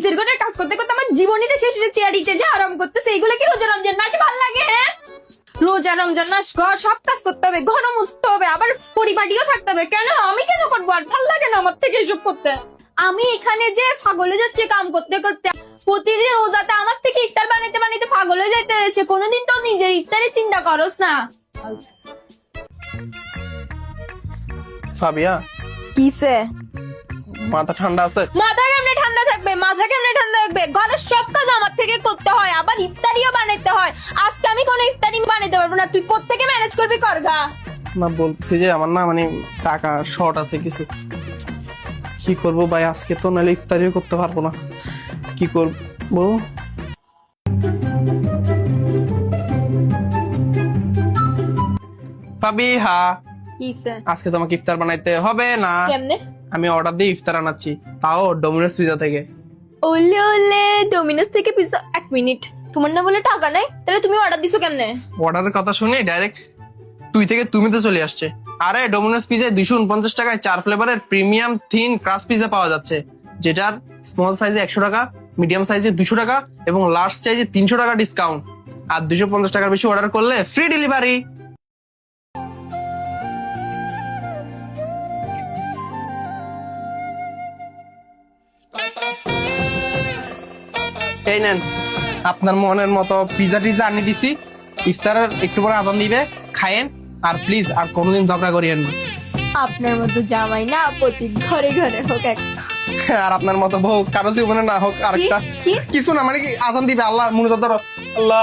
নিচের ঘরের কাজ করতে করতে আমার জীবনীটা শেষ হয়ে চেয়ারিতে যে আরাম করতেছে, এইগুলো কি রোজা রমজান মাসে ভালো লাগে? হ্যাঁ, রোজা রমজান মাস ঘর সব কাজ করতে হবে, ঘর মুছতে হবে, আবার পরিপাটিও থাকতে হবে। কেন আমি কেন করবো? আর ভালো লাগে না আমার থেকে এসব করতে। আমি এখানে যে পাগলে যাচ্ছে কাম করতে করতে, প্রতিদিন রোজাতে আমার থেকে ইফতার বানাইতে বানাইতে পাগল হয়ে যেতে হয়েছে। কোনোদিন তো নিজের ইফতারের চিন্তা করস না। ফাবিয়া, কিসে? মাথা ঠান্ডা আছে? মাথা কেমনে ঠান্ডা থাকবে? মাথা কেমনে ঠান্ডা থাকবে? ঘরের সব কাজ আমার থেকে করতে হয়, আবার ইফতারিও বানাইতে হয়। আজকে আমি কোনো ইফতারি বানাইতে পারবো না, তুই কোত্থেকে ম্যানেজ করবি? করগা। না, বলতেছি যে আমার না মানে টাকা শর্ট আছে কিছু। কি করব ভাই, আজকে তো নাহলে ইফতারিও করতে পারবো না। কি করবো? ফাবি, কিসে? আজকে তোমাকে ইফতার বানাইতে হবে না। কেমনে? আমি অর্ডার দিয়ে ইফতার আনাচ্ছি, তাও ডোমিনোস পিজা থেকে। ওলে ওলে, ডোমিনোস থেকে পিজা? এক মিনিট, তোমার না বলে টাকা নাই, তাহলে তুমি অর্ডার দিছো কেমনে? অর্ডারের কথা শুনে ডাইরেক্ট তুই থেকে তুমিতে চলে আসছে। আরে ডোমিনোস পিজায় 249 টাকায় 4 ফ্লেভারের প্রিমিয়াম থিন ক্রাস্ট পিজা পাওয়া যাচ্ছে, যেটার স্মল সাইজে 100 টাকা, মিডিয়াম সাইজে 200 টাকা এবং লার্জ সাইজে 300 টাকা ডিসকাউন্ট। আর 250 টাকার বেশি অর্ডার করলে ফ্রি ডেলিভারি। এই নেন, আপনার মনের মতো পিজা টিজা আনি দিছি। ইফতারের একটু পরে আজান দিবে, খায়েন। আর প্লিজ আর কোনোদিন ঝগড়া করিয়েন না। আপনার মতো জামাই না প্রতি ঘরে ঘরে হোক একটা। আর আপনার মতো বউ কারো জীবনে না হোক আরেকটা। কি? কিছু না, মানে কি আজান দিবে, আল্লাহ মনে ধরো, আল্লাহ